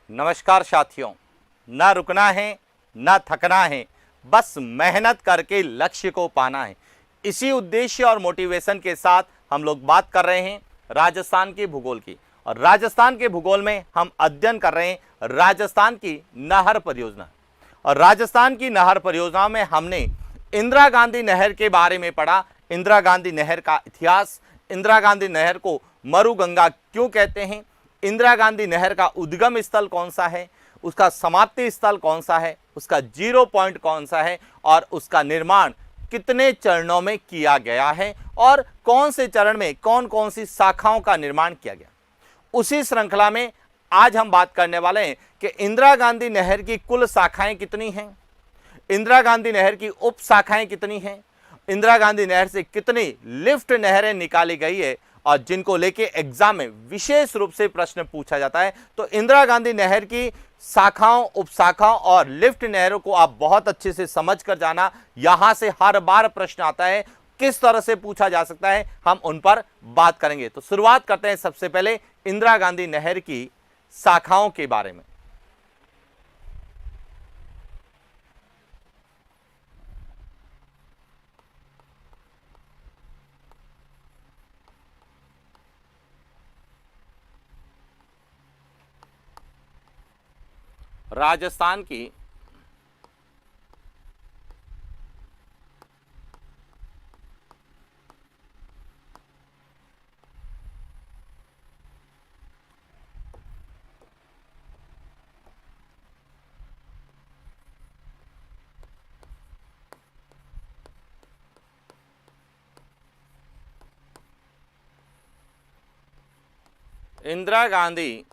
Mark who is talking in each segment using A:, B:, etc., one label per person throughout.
A: नमस्कार साथियों, ना रुकना है ना थकना है, बस मेहनत करके लक्ष्य को पाना है। इसी उद्देश्य और मोटिवेशन के साथ हम लोग बात कर रहे हैं राजस्थान के भूगोल की। और राजस्थान के भूगोल में हम अध्ययन कर रहे हैं राजस्थान की नहर परियोजना। और राजस्थान की नहर परियोजना में हमने इंदिरा गांधी नहर के बारे में पढ़ा। इंदिरा गांधी नहर का इतिहास, इंदिरा गांधी नहर को मरुगंगा क्यों कहते हैं, इंदिरा गांधी नहर का उद्गम स्थल कौन सा है, उसका समाप्ति स्थल कौन सा है, उसका जीरो पॉइंट कौन सा है और उसका निर्माण कितने चरणों में किया गया है और कौन से चरण में कौन कौन सी शाखाओं का निर्माण किया गया। उसी श्रृंखला में आज हम बात करने वाले हैं कि इंदिरा गांधी नहर की कुल शाखाएं कितनी हैं, इंदिरा गांधी नहर की उप शाखाएं कितनी हैं, इंदिरा गांधी नहर से कितनी लिफ्ट नहरें निकाली गई है और जिनको लेके एग्जाम में विशेष रूप से प्रश्न पूछा जाता है। तो इंदिरा गांधी नहर की शाखाओं, उपशाखाओं और लिफ्ट नहरों को आप बहुत अच्छे से समझ कर जाना। यहां से हर बार प्रश्न आता है, किस तरह से पूछा जा सकता है, हम उन पर बात करेंगे। तो शुरुआत करते हैं सबसे पहले इंदिरा गांधी नहर की शाखाओं के बारे में। राजस्थान की इंदिरा गांधी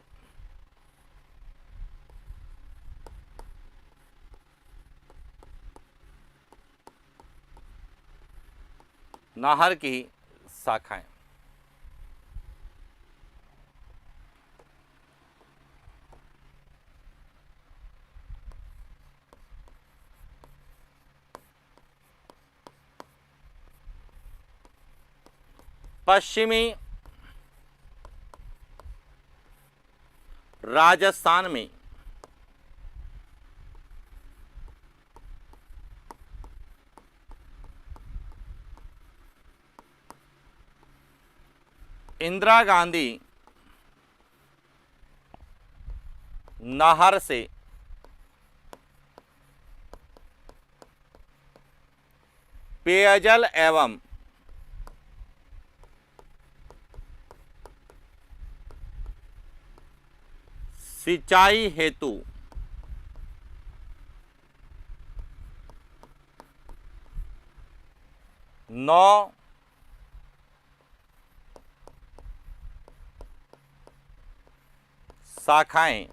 A: नहर की शाखाएं। पश्चिमी राजस्थान में इंदिरा गांधी नहर से पेयजल एवं सिंचाई हेतु नौ शाखाएं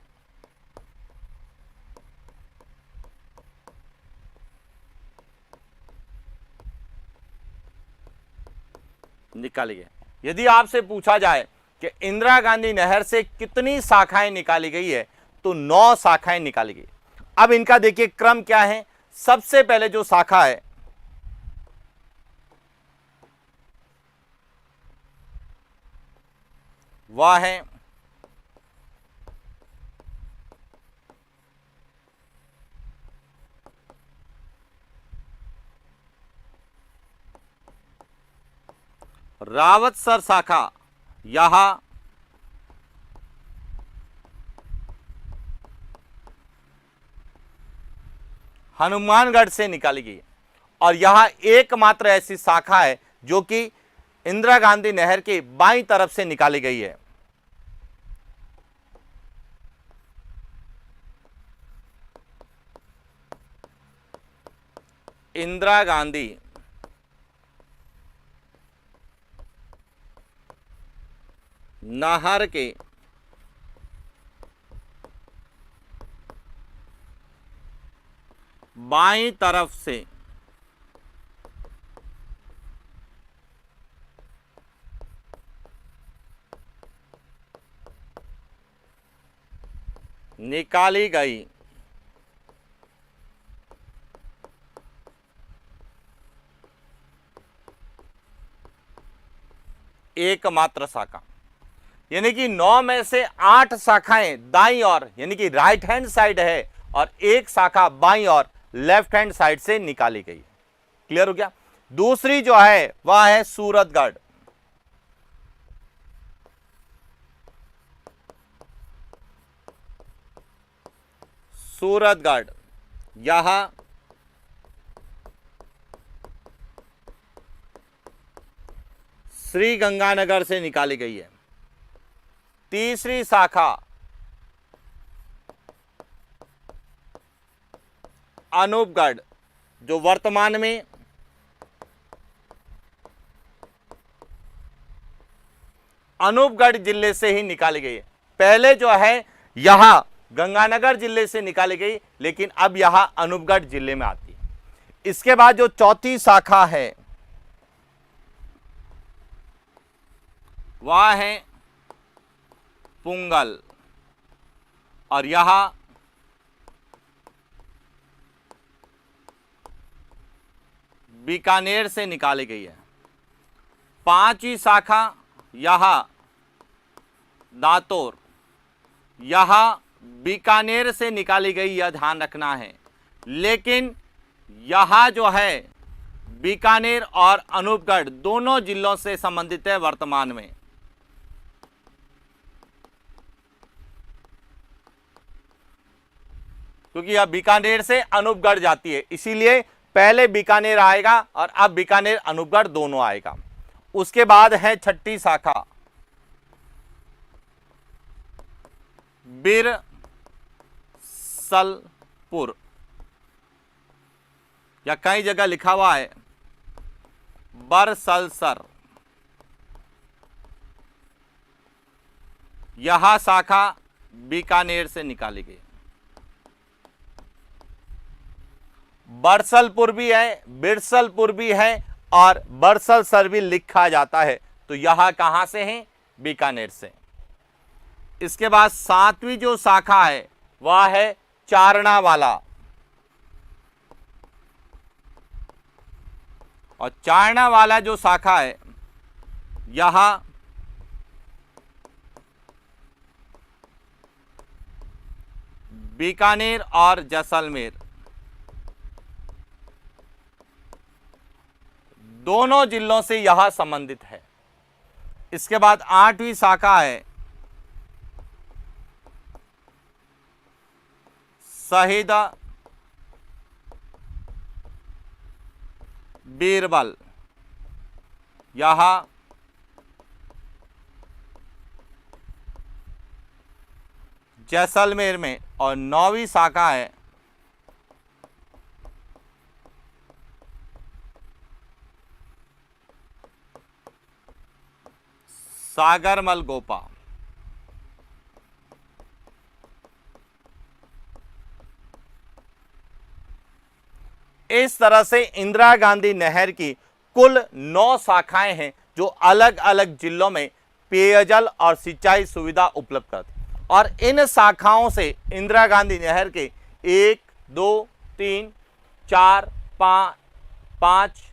A: निकाली गई। यदि आपसे पूछा जाए कि इंदिरा गांधी नहर से कितनी शाखाएं निकाली गई है, तो 9 शाखाएं निकाली गई। अब इनका देखिए क्रम क्या है। सबसे पहले जो शाखा है वह है रावतसर शाखा। यह हनुमानगढ़ से निकाली गई और यह एकमात्र ऐसी शाखा है जो कि इंदिरा गांधी नहर के बाईं तरफ से निकाली गई है। इंदिरा गांधी नहर के बाईं तरफ से निकाली गई एकमात्र शाखा। यानी कि 9 में से 8 शाखाएं दाईं ओर यानी कि राइट हैंड साइड है और एक शाखा बाईं ओर लेफ्ट हैंड साइड से निकाली गई है। क्लियर हो गया। दूसरी जो है वह है सूरतगढ़। सूरतगढ़ यहां श्री गंगानगर से निकाली गई है। तीसरी शाखा अनूपगढ़ जो वर्तमान में अनूपगढ़ जिले से ही निकाली गई है। पहले जो है यहां गंगानगर जिले से निकाली गई, लेकिन अब यहां अनूपगढ़ जिले में आती है। इसके बाद जो चौथी शाखा है वह है पुंगल और यहां बीकानेर से निकाली गई है। पांचवी शाखा यहां दातोर, यहां बीकानेर से निकाली गई, यह ध्यान रखना है। लेकिन यहां जो है बीकानेर और अनूपगढ़ दोनों जिलों से संबंधित है वर्तमान में। क्योंकि यह बीकानेर से अनूपगढ़ जाती है, इसीलिए पहले बीकानेर आएगा और अब बीकानेर अनूपगढ़ दोनों आएगा। उसके बाद है छठी शाखा बिरसलपुर, या कई जगह लिखा हुआ है बरसलसर। यह शाखा बीकानेर से निकाली गई। बरसलपुर भी है, बिरसलपुर भी है और बरसलसर भी लिखा जाता है, तो यह कहां से है? बीकानेर से। इसके बाद सातवीं जो शाखा है वह है चारणावाला, और चारणावाला जो शाखा है यहां बीकानेर और जैसलमेर दोनों जिलों से यह संबंधित है। इसके बाद आठवीं शाखा है शहीद बीरबल, यह जैसलमेर में। और नौवीं शाखा है सागरमल गोपा। इस तरह से इंदिरा गांधी नहर की कुल 9 शाखाएं हैं जो अलग अलग जिलों में पेयजल और सिंचाई सुविधा उपलब्ध करती हैं। और इन शाखाओं से इंदिरा गांधी नहर के 1, 2, 3, 4, 5,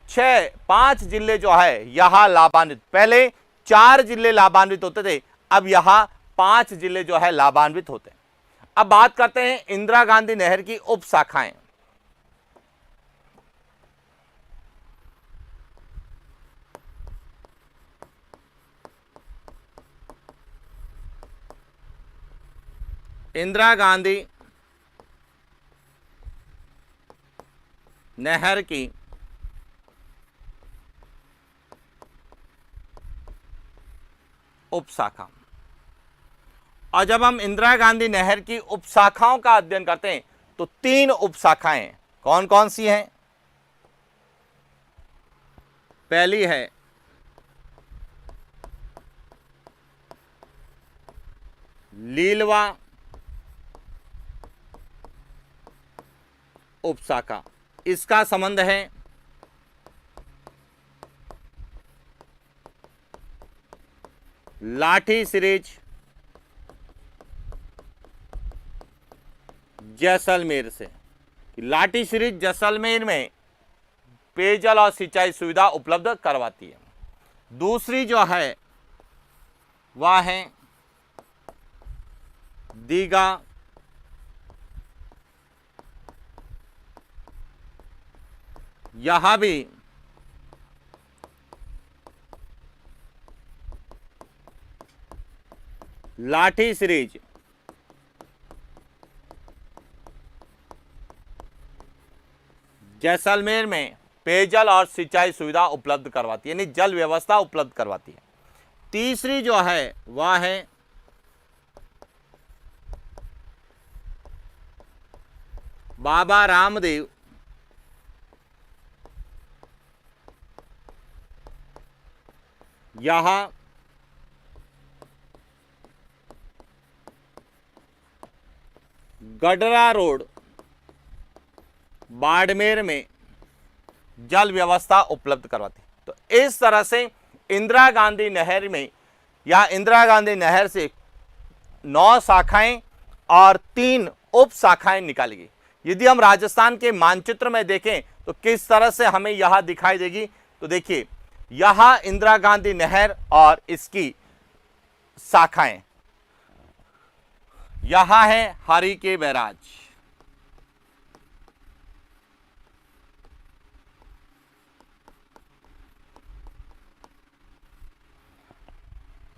A: 6, 5 जिले जो है यहां लाभान्वित। पहले 4 जिले लाभान्वित होते थे, अब यहां 5 जिले जो है लाभान्वित होते हैं। अब बात करते हैं इंदिरा गांधी नहर की उप शाखाएं। इंदिरा गांधी नहर की उपशाखा। और जब हम इंदिरा गांधी नहर की उपशाखाओं का अध्ययन करते हैं तो 3 उपशाखाएं कौन कौन सी हैं? पहली है लीलवा उपशाखा, इसका संबंध है लाठी सिरीज जैसलमेर से। लाठी सिरीज जैसलमेर में पेयजल और सिंचाई सुविधा उपलब्ध करवाती है। दूसरी जो है वह है दीघा, यहां भी लाठी सीरीज, जैसलमेर में पेयजल और सिंचाई सुविधा उपलब्ध करवाती है, यानी जल व्यवस्था उपलब्ध करवाती है। तीसरी जो है वह है बाबा रामदेव, यहां गडरा रोड बाड़मेर में जल व्यवस्था उपलब्ध करवाती। तो इस तरह से इंदिरा गांधी नहर में या इंदिरा गांधी नहर से 9 शाखाएं और 3 उप शाखाएं निकाली गई। यदि हम राजस्थान के मानचित्र में देखें तो किस तरह से हमें यहां दिखाई देगी, तो देखिए यहां इंदिरा गांधी नहर और इसकी शाखाएं, यहां है हरि के बैराज,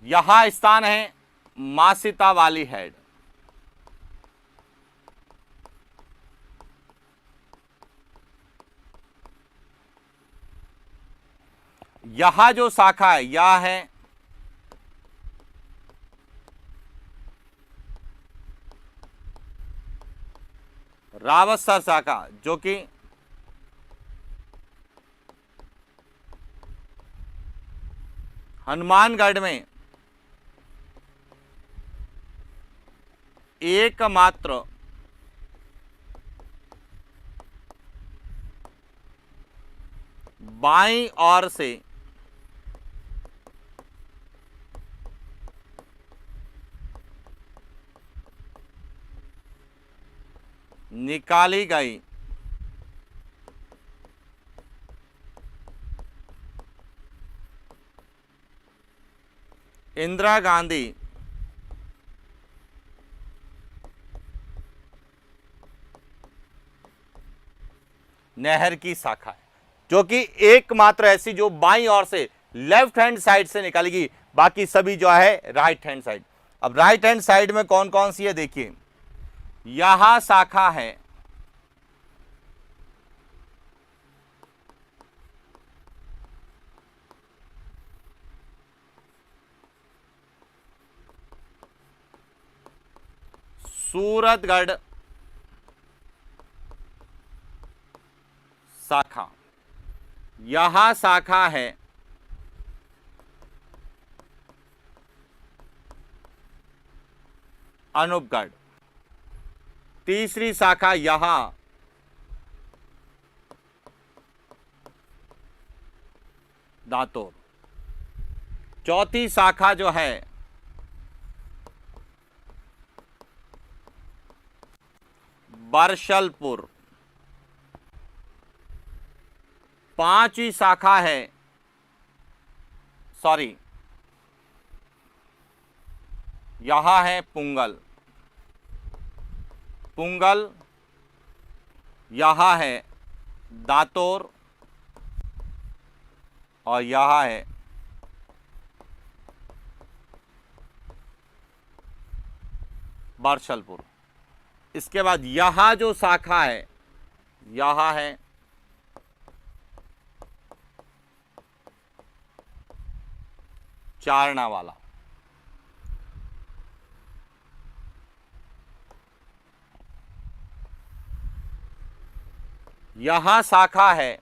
A: यहां स्थान है मासिता वाली हेड, यहां जो शाखा है यह है रावतसर शाखा, जो कि हनुमानगढ़ में एकमात्र बाईं ओर से निकाली गई इंदिरा गांधी नहर की शाखा है, जो कि एकमात्र ऐसी जो बाईं ओर से लेफ्ट हैंड साइड से निकालेगी, बाकी सभी जो है राइट हैंड साइड। अब राइट हैंड साइड में कौन कौन सी है देखिए, यहां शाखा है सूरतगढ़ शाखा, यहां शाखा है अनूपगढ़, तीसरी शाखा यहां दांतोर, चौथी शाखा जो है बरशलपुर, पांचवी शाखा है यहां है पुंगल, यहां है दांतोर और यहां है बरशलपुर। इसके बाद यहां जो शाखा है यहां है चारना वाला, यहां शाखा है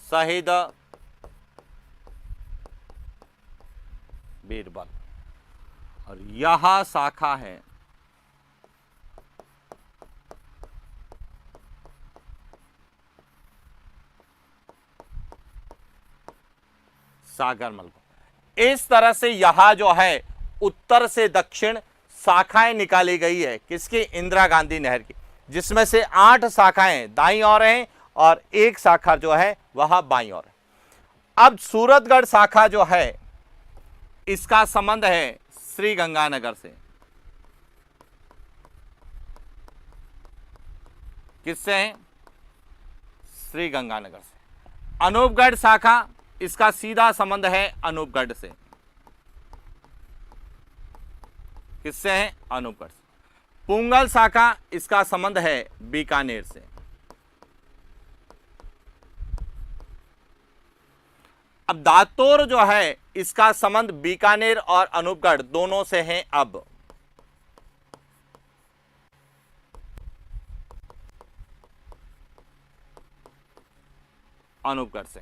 A: शहीद बीरबल और यहां शाखा है सागरमल। इस तरह से यहां जो है उत्तर से दक्षिण शाखाएं निकाली गई है किसकी, इंदिरा गांधी नहर की। जिसमें से 8 शाखाएं दाईं ओर हैं और 1 शाखा जो है वह बाईं ओर है। अब सूरतगढ़ शाखा जो है इसका संबंध है श्री गंगानगर से। किससे है? श्री गंगानगर से। अनूपगढ़ शाखा इसका सीधा संबंध है अनूपगढ़ से। किससे है? अनूपगढ़ से। पुंगल शाखा इसका संबंध है बीकानेर से। अब दातोर जो है इसका संबंध बीकानेर और अनूपगढ़ दोनों से है। अब अनूपगढ़ से।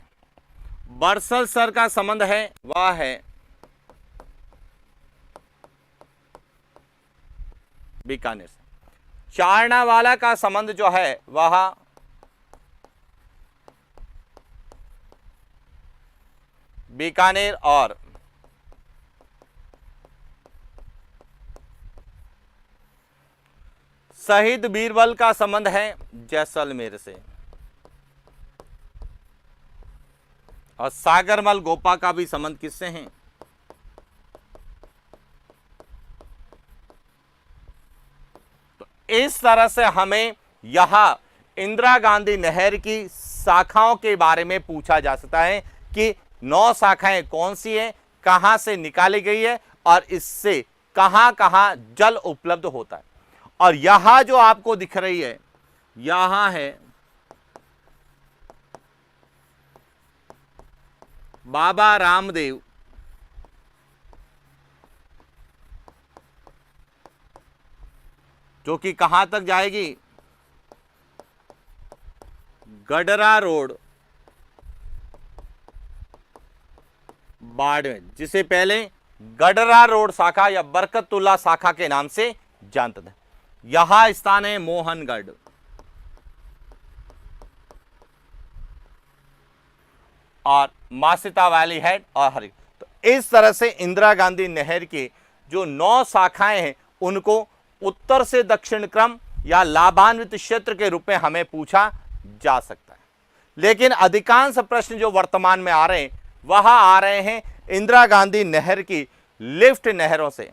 A: बरसलसर का संबंध है वह है बीकानेर से। चारनावाला का संबंध जो है वह बीकानेर और शहीद बीरबल का संबंध है जैसलमेर से। और सागरमल गोपा का भी संबंध किससे है? तो इस तरह से हमें यहां इंदिरा गांधी नहर की शाखाओं के बारे में पूछा जा सकता है कि 9 शाखाएं कौन सी है, कहां से निकाली गई है और इससे कहां कहां जल उपलब्ध होता है। और यहां जो आपको दिख रही है यहां है बाबा रामदेव जो कि कहां तक जाएगी? गडरा रोड बाड़मेर, जिसे पहले गडरा रोड शाखा या बरकतुल्ला शाखा के नाम से जानते थे। यहां स्थान है मोहनगढ़। और मासिता वैली हेड और हरि। तो इस तरह से इंदिरा गांधी नहर की जो 9 शाखाएं हैं उनको उत्तर से दक्षिण क्रम या लाभान्वित क्षेत्र के रूप में हमें पूछा जा सकता है। लेकिन अधिकांश प्रश्न जो वर्तमान में आ रहे हैं वह आ रहे हैं इंदिरा गांधी नहर की लिफ्ट नहरों से,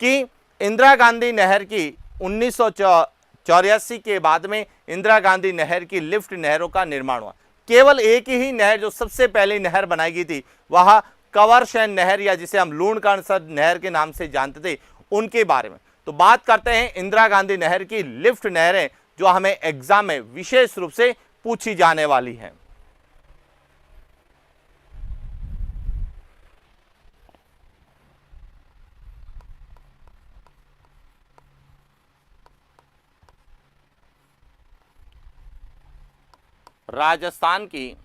A: कि इंदिरा गांधी नहर की 1984 के बाद में इंदिरा गांधी नहर की लिफ्ट नहरों का निर्माण हुआ। केवल एक ही नहर जो सबसे पहली नहर बनाई गई थी वह कंवरशैन नहर या जिसे हम लूणकरणसर नहर के नाम से जानते थे उनके बारे में। तो बात करते हैं इंदिरा गांधी नहर की लिफ्ट नहरें जो हमें एग्जाम में विशेष रूप से पूछी जाने वाली हैं। राजस्थान की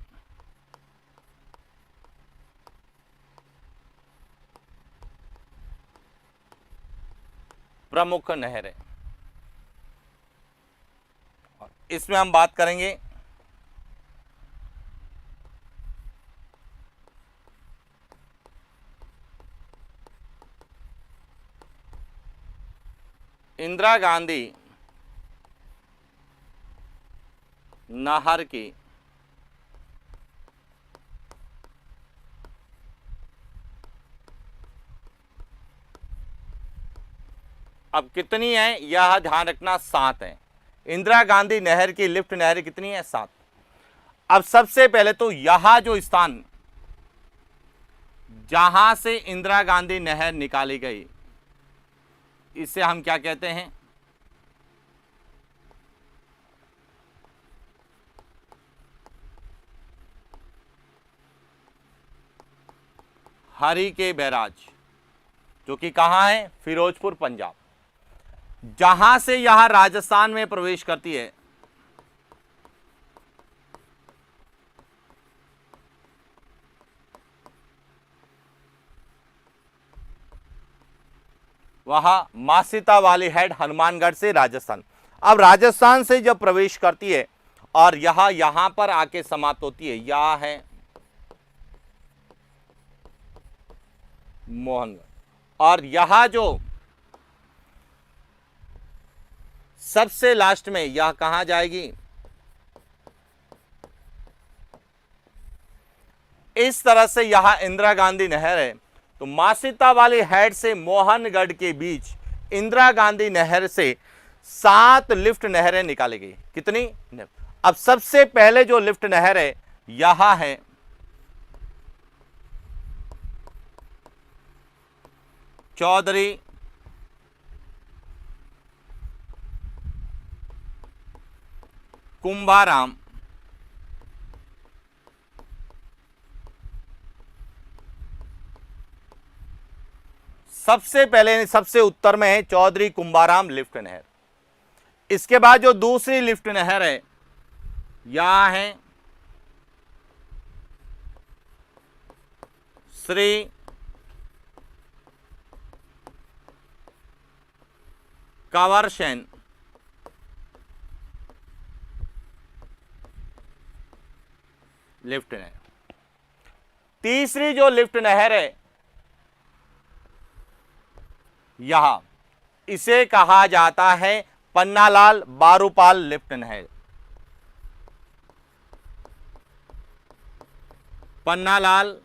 A: प्रमुख नहरें, और इसमें हम बात करेंगे इंदिरा गांधी नहर की अब कितनी है यह ध्यान रखना, 7 है। इंदिरा गांधी नहर की लिफ्ट नहरें कितनी है? 7। अब सबसे पहले तो यहां जो स्थान जहां से इंदिरा गांधी नहर निकाली गई इसे हम क्या कहते हैं? हरि के बैराज, जो कि कहां है? फिरोजपुर पंजाब। जहां से यह राजस्थान में प्रवेश करती है वह मासिता वाली हेड हनुमानगढ़ से राजस्थान। अब राजस्थान से जब प्रवेश करती है और यहां पर आके समाप्त होती है, यह है मोहनगढ़। और यह जो सबसे लास्ट में यह कहां जाएगी? इस तरह से यह इंदिरा गांधी नहर है। तो मासिता वाली हेड से मोहनगढ़ के बीच इंदिरा गांधी नहर से 7 लिफ्ट नहरें निकाली गई। कितनी? अब सबसे पहले जो लिफ्ट नहर है यहां है चौधरी कुंभाराम सबसे पहले, सबसे उत्तर में है चौधरी कुंभाराम लिफ्ट नहर। इसके बाद जो दूसरी लिफ्ट नहर है यह है श्री कंवरसेन लिफ्ट नहर। तीसरी जो लिफ्ट नहर है यहां, इसे कहा जाता है पन्नालाल बारूपाल लिफ्ट नहर। पन्नालाल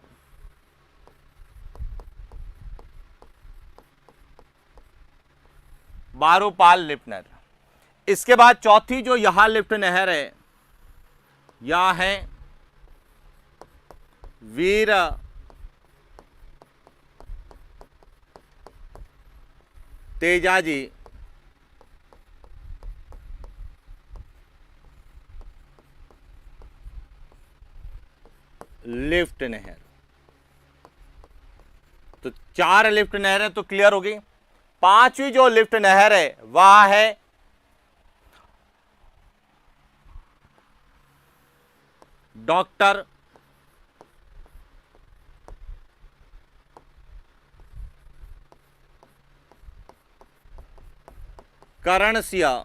A: बारूपाल लिफ्ट नहर। इसके बाद चौथी जो यहां लिफ्ट नहर है यह है वीर तेजाजी लिफ्ट नहर। तो 4 लिफ्ट नहरें तो क्लियर हो गई। पांचवी जो लिफ्ट नहर है वह है डॉक्टर करण सिंह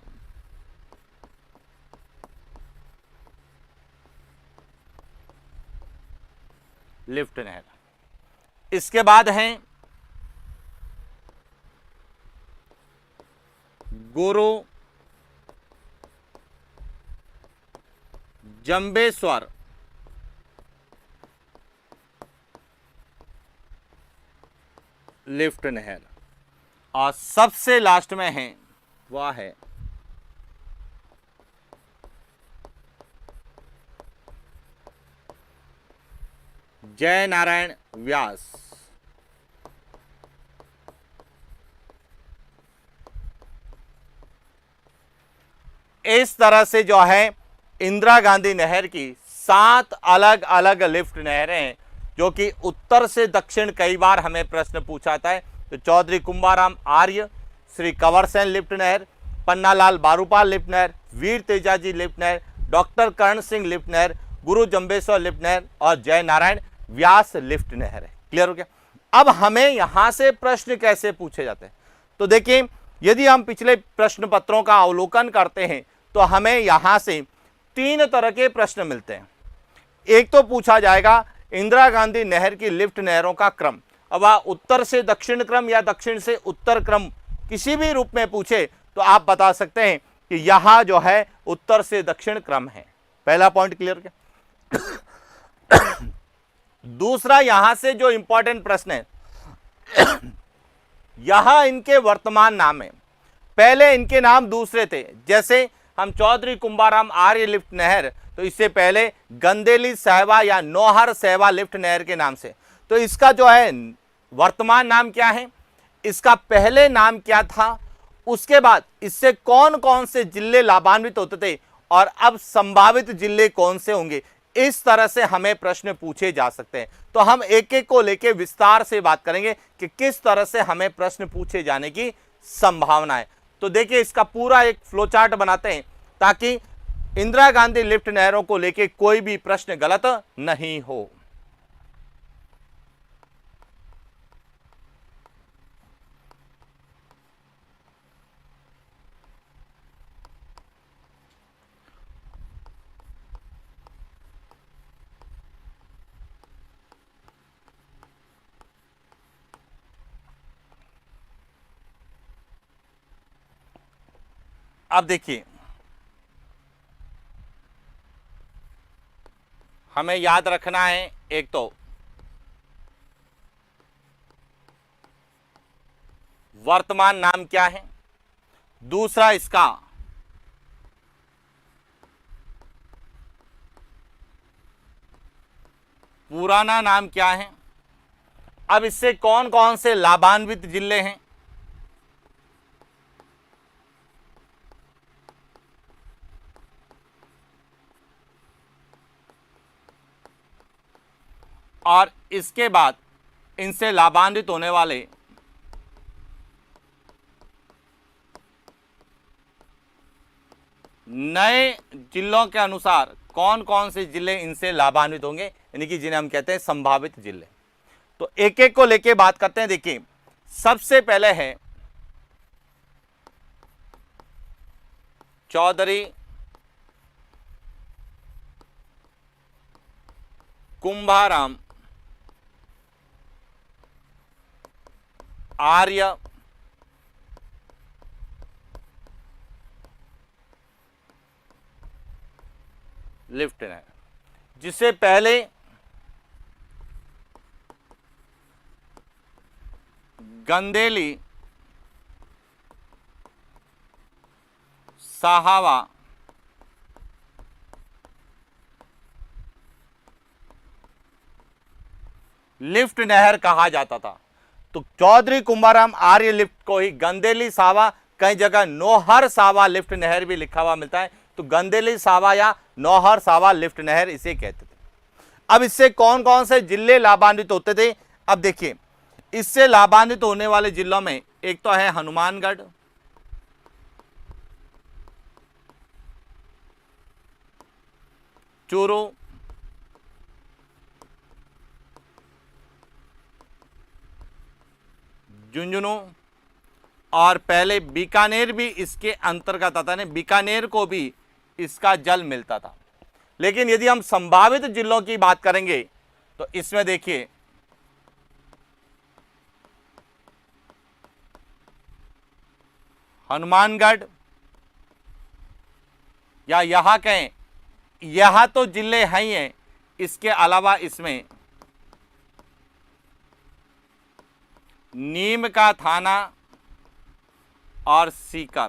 A: लिफ्ट नहर। इसके बाद हैं गुरु जंबेश्वर लिफ्ट नहर। और सबसे लास्ट में है वह है जय नारायण व्यास। इस तरह से जो है इंदिरा गांधी नहर की 7 अलग अलग लिफ्ट नहरें हैं, जो कि उत्तर से दक्षिण कई बार हमें प्रश्न पूछाता है। तो चौधरी कुंभाराम आर्य, श्री कंवरसेन लिफ्ट नहर, पन्नालाल बारूपाल लिफ्ट नहर, वीर तेजाजी लिफ्ट नहर, डॉक्टर करण सिंह लिफ्ट नहर, गुरु जंबेश्वर लिफ्ट नहर और जय नारायण व्यास लिफ्ट नहर है। क्लियर हो गया? अब हमें यहां से प्रश्न कैसे पूछे जाते हैं? तो देखिए, यदि हम पिछले प्रश्न पत्रों का अवलोकन करते हैं तो हमें यहां से 3 तरह के प्रश्न मिलते हैं। एक तो पूछा जाएगा इंदिरा गांधी नहर की लिफ्ट नहरों का क्रम। अब वह उत्तर से दक्षिण क्रम या दक्षिण से उत्तर क्रम किसी भी रूप में पूछे तो आप बता सकते हैं कि यहां जो है उत्तर से दक्षिण क्रम है। पहला पॉइंट क्लियर क्या? दूसरा, यहां से जो इंपॉर्टेंट प्रश्न है, यहां इनके वर्तमान नाम है। पहले इनके नाम दूसरे थे। जैसे हम चौधरी कुंभाराम आर्य लिफ्ट नहर, तो इससे पहले गंदेली सहवा या नौहर सहवा लिफ्ट नहर के नाम से। तो इसका जो है वर्तमान नाम क्या है, इसका पहले नाम क्या था, उसके बाद इससे कौन कौन से जिले लाभान्वित होते थे और अब संभावित जिले कौन से होंगे, इस तरह से हमें प्रश्न पूछे जा सकते हैं। तो हम एक एक को लेकर विस्तार से बात करेंगे कि किस तरह से हमें प्रश्न पूछे जाने की संभावना है। तो देखिए, इसका पूरा एक फ्लोचार्ट बनाते हैं ताकि इंदिरा गांधी लिफ्ट नहरों को लेकर कोई भी प्रश्न गलत नहीं हो। अब देखिए, हमें याद रखना है, एक तो वर्तमान नाम क्या है, दूसरा इसका पुराना नाम क्या है। अब इससे कौन कौन से लाभान्वित जिले हैं, और इसके बाद इनसे लाभान्वित होने वाले नए जिलों के अनुसार कौन कौन से जिले इनसे लाभान्वित होंगे, यानी कि जिन्हें हम कहते हैं संभावित जिले। तो एक एक को लेके बात करते हैं। देखिए, सबसे पहले है चौधरी, कुंभाराम, आर्य, लिफ्ट नहर, जिससे पहले गंदेली, साहावा, लिफ्ट नहर कहा जाता था। तो चौधरी कुंभाराम आर्य लिफ्ट को ही गंदेली सावा, कई जगह नौहर सावा लिफ्ट नहर भी लिखा हुआ मिलता है, तो गंदेली सावा या नौहर सावा लिफ्ट नहर इसे कहते थे। अब इससे कौन कौन से जिले लाभान्वित होते थे, अब देखिए, इससे लाभान्वित होने वाले जिलों में एक तो है हनुमानगढ़, चूरू, झुंझुनू, और पहले बीकानेर भी इसके अंतर्गत आता है। बीकानेर को भी इसका जल मिलता था। लेकिन यदि हम संभावित जिलों की बात करेंगे तो इसमें देखिए, हनुमानगढ़, या यहां कहें, यहां तो जिले हैं ही हैं, इसके अलावा इसमें नीम का थाना और सीकर,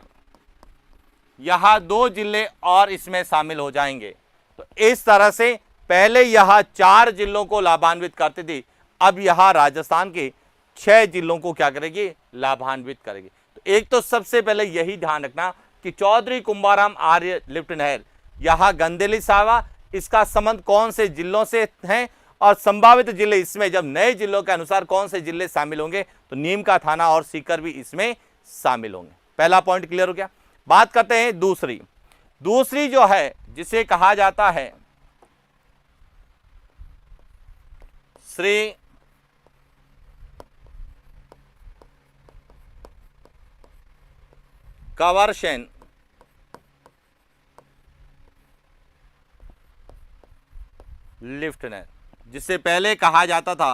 A: यहां 2 जिले और इसमें शामिल हो जाएंगे। तो इस तरह से पहले यहां 4 जिलों को लाभान्वित करती थी, अब यहां राजस्थान के 6 जिलों को क्या करेगी, लाभान्वित करेगी। तो एक तो सबसे पहले यही ध्यान रखना कि चौधरी कुंभाराम आर्य लिफ्ट नहर, यहां गंदेली सावा, इसका संबंध कौन से जिलों से है, और संभावित जिले इसमें जब नए जिलों के अनुसार कौन से जिले शामिल होंगे, तो नीम का थाना और सीकर भी इसमें शामिल होंगे। पहला पॉइंट क्लियर हो गया। बात करते हैं दूसरी जो है, जिसे कहा जाता है श्री कंवरसेन लिफ्ट नहर, जिसे पहले कहा जाता था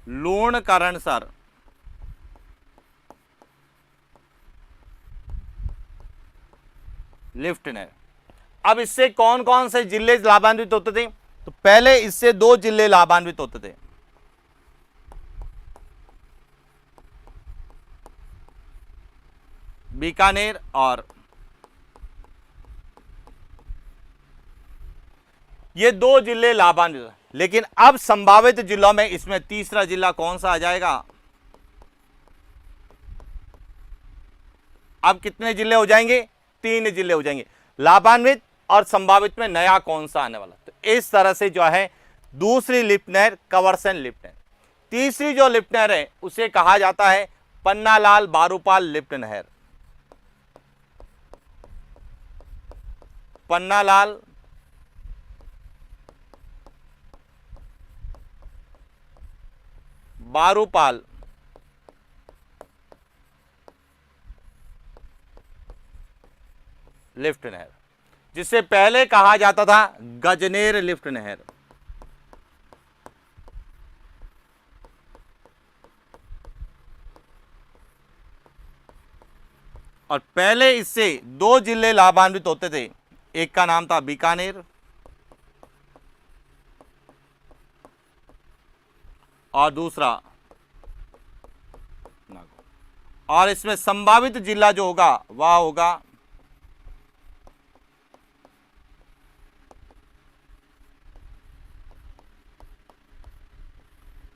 A: लूणकरणसर लिफ्ट नहर। अब इससे कौन कौन से जिले लाभान्वित होते थे, तो पहले इससे 2 जिले लाभान्वित होते थे, बीकानेर और ये 2 जिले लाभान्वित। लेकिन अब संभावित जिलों में इसमें तीसरा जिला कौन सा आ जाएगा, अब कितने जिले हो जाएंगे, 3 जिले हो जाएंगे लाभान्वित, और संभावित में नया कौन सा आने वाला। तो इस तरह से जो है दूसरी लिफ्ट नहर कंवरसेन लिफ्ट नहर। तीसरी जो लिफ्ट नहर है उसे कहा जाता है पन्नालाल बारूपाल लिफ्ट नहर, पन्नालाल बारूपाल लिफ्ट नहर, जिसे पहले कहा जाता था गजनेर लिफ्ट नहर। और पहले इससे 2 जिले लाभान्वित होते थे। एक का नाम था बीकानेर और दूसरा नागौर। और इसमें संभावित जिला जो होगा वह होगा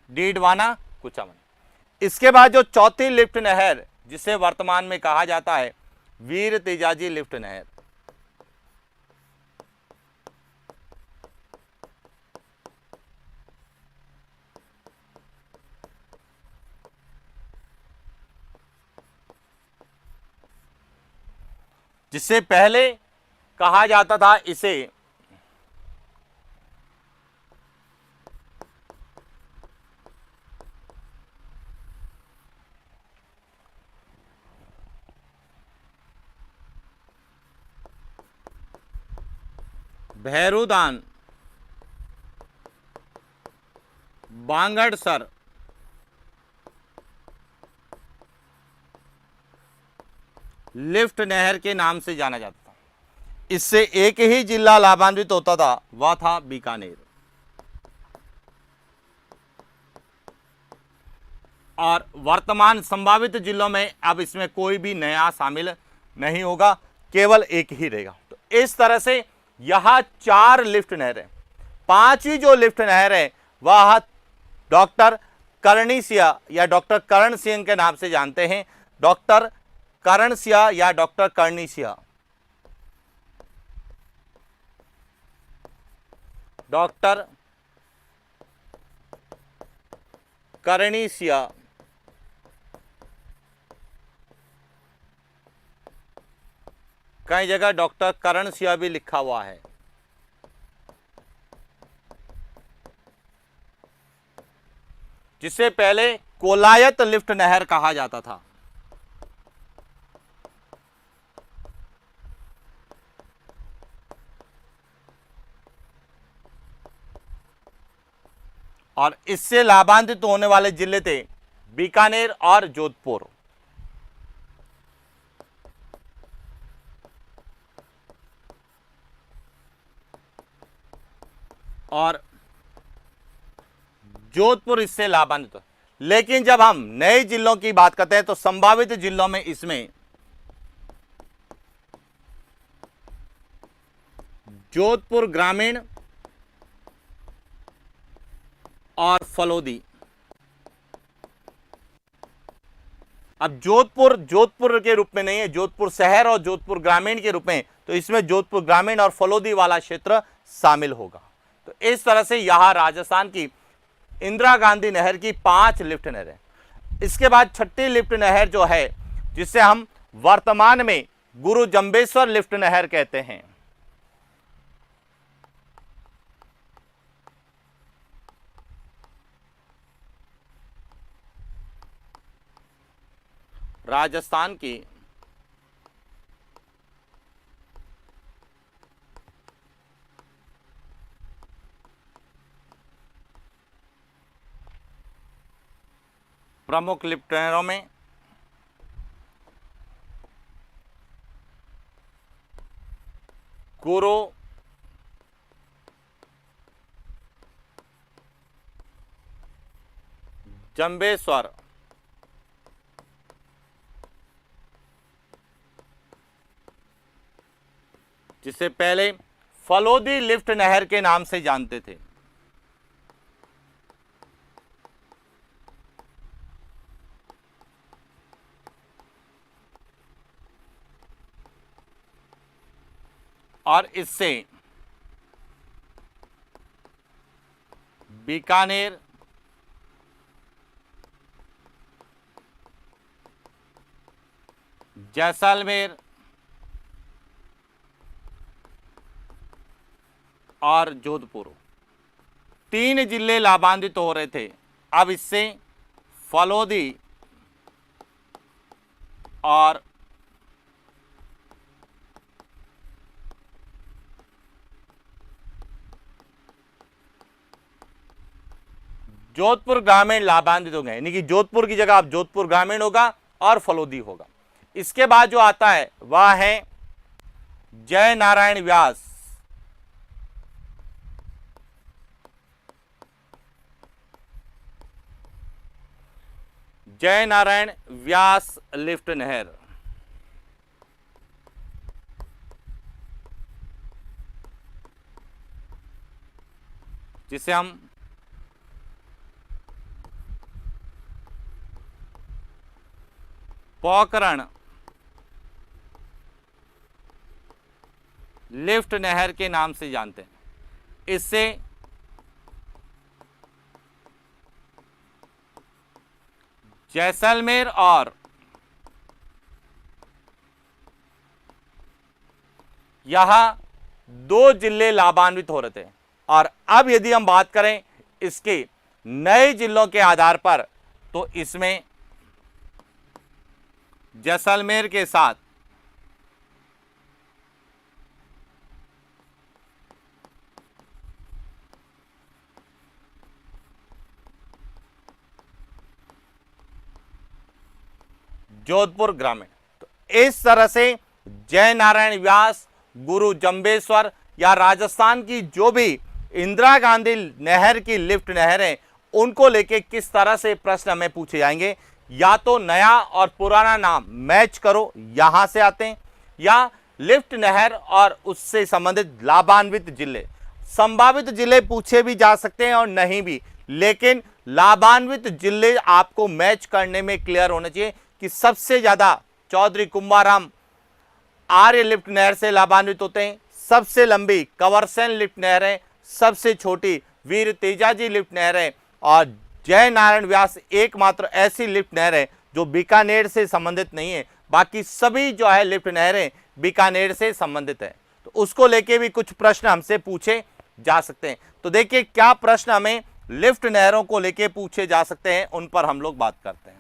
A: डीडवाना कुचामन। इसके बाद जो चौथी लिफ्ट नहर जिसे वर्तमान में कहा जाता है वीर तेजाजी लिफ्ट नहर, जिससे पहले कहा जाता था इसे भैरूदान बांगड़सर लिफ्ट नहर के नाम से जाना जाता था। इससे एक ही जिला लाभान्वित होता था, वह था बीकानेर। और वर्तमान संभावित जिलों में अब इसमें कोई भी नया शामिल नहीं होगा, केवल एक ही रहेगा। तो इस तरह से यहां 4 लिफ्ट नहर है। 5वीं जो लिफ्ट नहर है वह डॉक्टर करणी सिंह या डॉक्टर करण सिंह के नाम से जानते हैं। डॉक्टर करण सिंह या डॉक्टर करणी सिंह, डॉक्टर करणी सिंह कई जगह डॉक्टर करण सिंह भी लिखा हुआ है। जिसे पहले कोलायत लिफ्ट नहर कहा जाता था। और इससे लाभान्वित होने वाले जिले थे बीकानेर और जोधपुर। और जोधपुर इससे लाभान्वित हो। लेकिन जब हम नए जिलों की बात करते हैं तो संभावित जिलों में इसमें जोधपुर ग्रामीण और फलोदी। अब जोधपुर के रूप में नहीं है, जोधपुर शहर और जोधपुर ग्रामीण के रूप में, तो इसमें जोधपुर ग्रामीण और फलोदी वाला क्षेत्र शामिल होगा। तो इस तरह से यहां राजस्थान की इंदिरा गांधी नहर की 5 लिफ्ट नहर है। इसके बाद 6ठी लिफ्ट नहर जो है जिसे हम वर्तमान में गुरु जंबेश्वर लिफ्ट नहर कहते हैं। राजस्थान की प्रमुख लिफ्ट नहरों में गुरु जंबेश्वर, जिसे पहले फलोदी लिफ्ट नहर के नाम से जानते थे। और इससे बीकानेर, जैसलमेर और जोधपुर 3 जिले लाभान्वित हो रहे थे। अब इससे फलोदी और जोधपुर ग्रामीण लाभान्वित हो गए, यानी कि जोधपुर की जगह अब जोधपुर ग्रामीण होगा और फलोदी होगा। इसके बाद जो आता है वह है जय नारायण व्यास। जय नारायण व्यास लिफ्ट नहर, जिसे हम पोखरण लिफ्ट नहर के नाम से जानते हैं। इससे जैसलमेर और यह दो जिले लाभान्वित हो रहे थे। और अब यदि हम बात करें इसके नए जिलों के आधार पर, तो इसमें जैसलमेर के साथ जोधपुर ग्रामीण। तो इस तरह से जय नारायण व्यास, गुरु जंबेश्वर या राजस्थान की जो भी इंदिरा गांधी नहर की लिफ्ट नहर है, उनको लेके किस तरह से प्रश्न हमें पूछे जाएंगे। या तो नया और पुराना नाम मैच करो, यहां से आते हैं, या लिफ्ट नहर और उससे संबंधित लाभान्वित जिले। संभावित जिले पूछे भी जा सकते हैं और नहीं भी, लेकिन लाभान्वित जिले आपको मैच करने में क्लियर होने चाहिए कि सबसे ज्यादा चौधरी कुंभाराम आर्य लिफ्ट नहर से लाभान्वित होते हैं, सबसे लंबी कंवरसेन लिफ्ट नहर है, सबसे छोटी वीर तेजाजी लिफ्ट नहर है, और जय नारायण व्यास एकमात्र ऐसी लिफ्ट नहर है जो बीकानेर से संबंधित नहीं है। बाकी सभी जो है लिफ्ट नहरें बीकानेर से संबंधित है। तो उसको लेके भी कुछ प्रश्न हमसे पूछे जा सकते हैं। तो देखिए क्या प्रश्न हमें लिफ्ट नहरों को लेके पूछे जा सकते हैं, उन पर हम लोग बात करते हैं।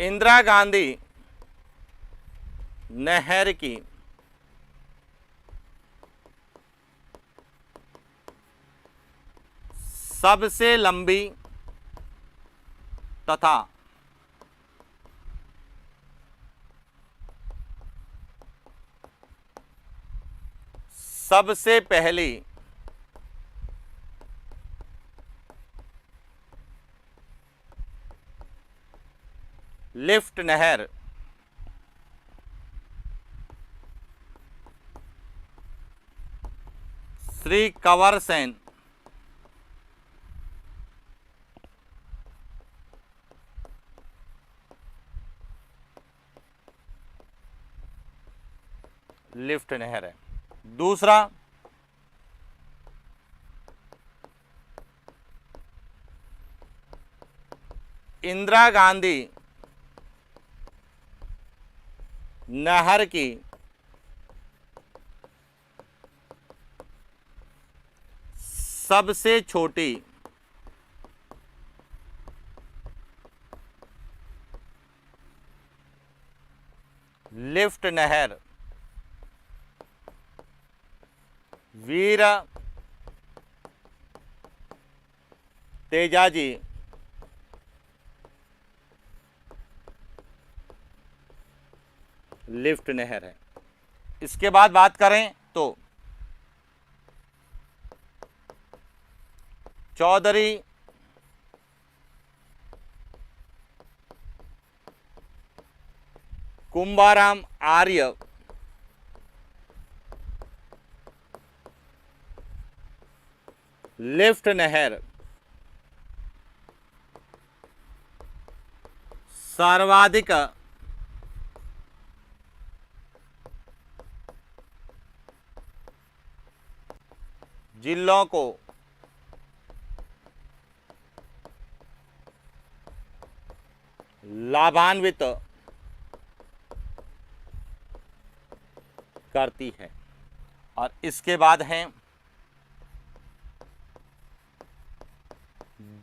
A: इंदिरा गांधी नहर की सबसे लंबी तथा सबसे पहली लिफ्ट नहर श्री कंवरसेन लिफ्ट नहर है। दूसरा, इंदिरा गांधी नहर की सबसे छोटी लिफ्ट नहर वीर तेजाजी लिफ्ट नहर है। इसके बाद बात करें तो चौधरी कुंभाराम आर्य लिफ्ट नहर सर्वाधिक जिलों को लाभान्वित करती है। और इसके बाद हैं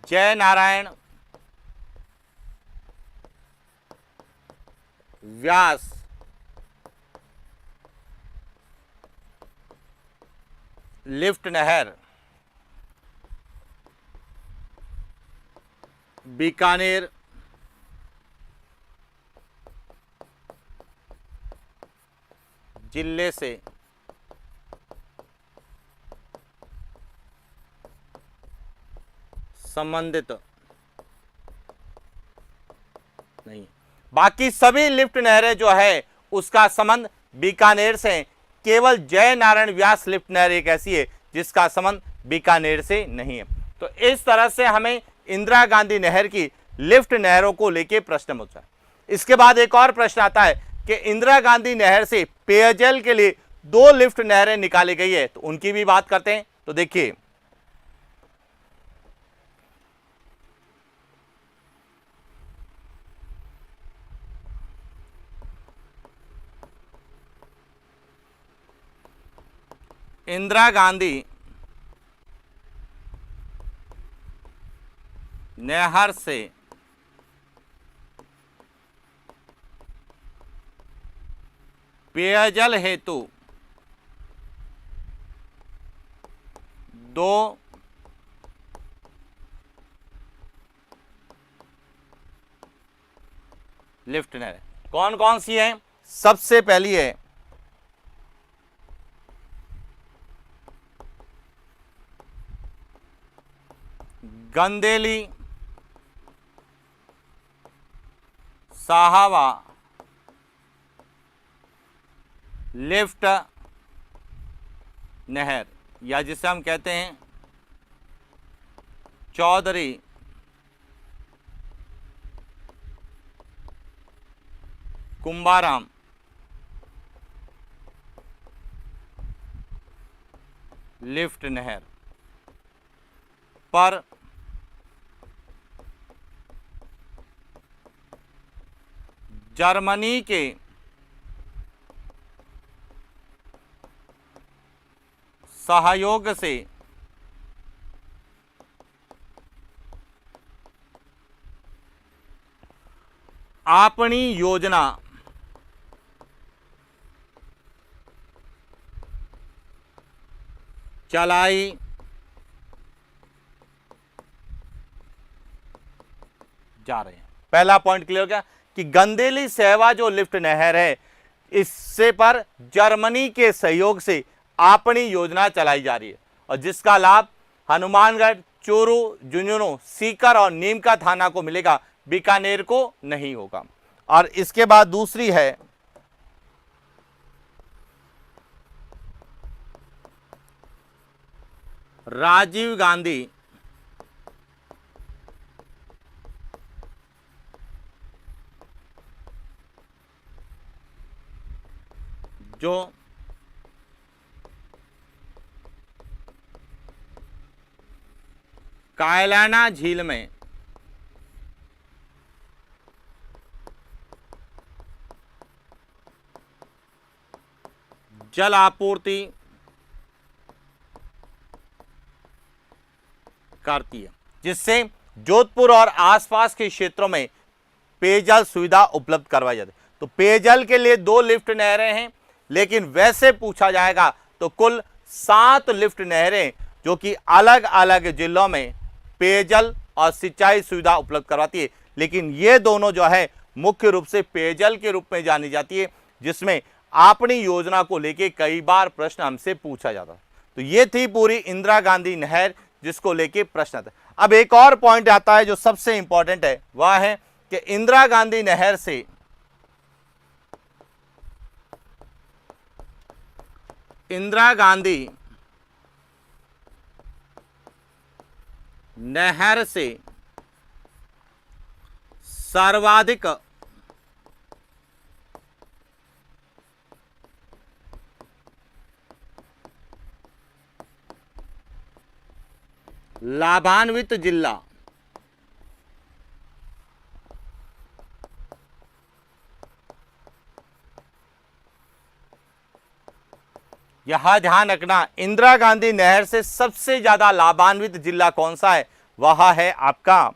A: जय नारायण व्यास लिफ्ट नहर बीकानेर जिले से संबंधित नहीं। बाकी सभी लिफ्ट नहरें जो है उसका संबंध बीकानेर से है। केवल जय नारायण व्यास लिफ्ट नहर एक ऐसी है जिसका संबंध बीकानेर से नहीं है। तो इस तरह से हमें इंदिरा गांधी नहर की लिफ्ट नहरों को लेके प्रश्न पूछा है। इसके बाद एक और प्रश्न आता है कि इंदिरा गांधी नहर से पेयजल के लिए 2 लिफ्ट नहरें निकाली गई है, तो उनकी भी बात करते हैं। तो देखिए, इंदिरा गांधी नहर से पेयजल हेतु 2 लिफ्ट नहर कौन कौन सी है? सबसे पहली है गंदेली साहवा लिफ्ट नहर, या जिसे हम कहते हैं चौधरी कुंभाराम लिफ्ट नहर पर जर्मनी के सहयोग से अपनी योजना चलाई जा रहे हैं। पहला पॉइंट क्लियर हो गया कि गंदेली सहवा जो लिफ्ट नहर है इससे पर जर्मनी के सहयोग से अपनी योजना चलाई जा रही है और जिसका लाभ हनुमानगढ़, चूरू, झुंझुनू, सीकर और नीम का थाना को मिलेगा, बीकानेर को नहीं होगा। और इसके बाद दूसरी है राजीव गांधी जो कायलाना झील में जल आपूर्ति करती है, जिससे जोधपुर और आसपास के क्षेत्रों में पेयजल सुविधा उपलब्ध करवाई जाती है। तो पेयजल के लिए 2 लिफ्ट नहरें हैं, लेकिन वैसे पूछा जाएगा तो कुल 7 लिफ्ट नहरें जो कि अलग अलग जिलों में पेयजल और सिंचाई सुविधा उपलब्ध करवाती है। लेकिन ये दोनों जो है मुख्य रूप से पेयजल के रूप में जानी जाती है, जिसमें अपनी योजना को लेके कई बार प्रश्न हमसे पूछा जाता है। तो ये थी पूरी इंदिरा गांधी नहर जिसको लेके प्रश्न आता है। अब एक और पॉइंट आता है जो सबसे इंपॉर्टेंट है, वह है कि इंदिरा गांधी नहर से इंदिरा गांधी नहर से सर्वाधिक लाभान्वित जिला यह ध्यान रखना, इंदिरा गांधी नहर से सबसे ज्यादा लाभान्वित जिला कौन सा है? वह है आपका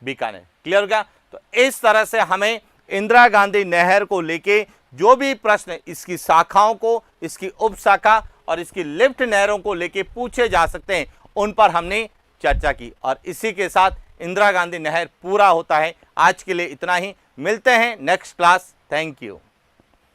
A: बीकानेर। क्लियर हो गया? तो इस तरह से हमें इंदिरा गांधी नहर को लेके जो भी प्रश्न, इसकी शाखाओं को, इसकी उप शाखा और इसकी लिफ्ट नहरों को लेके पूछे जा सकते हैं, उन पर हमने चर्चा की। और इसी के साथ इंदिरा गांधी नहर पूरा होता है। आज के लिए इतना ही, मिलते हैं नेक्स्ट क्लास। Thank you.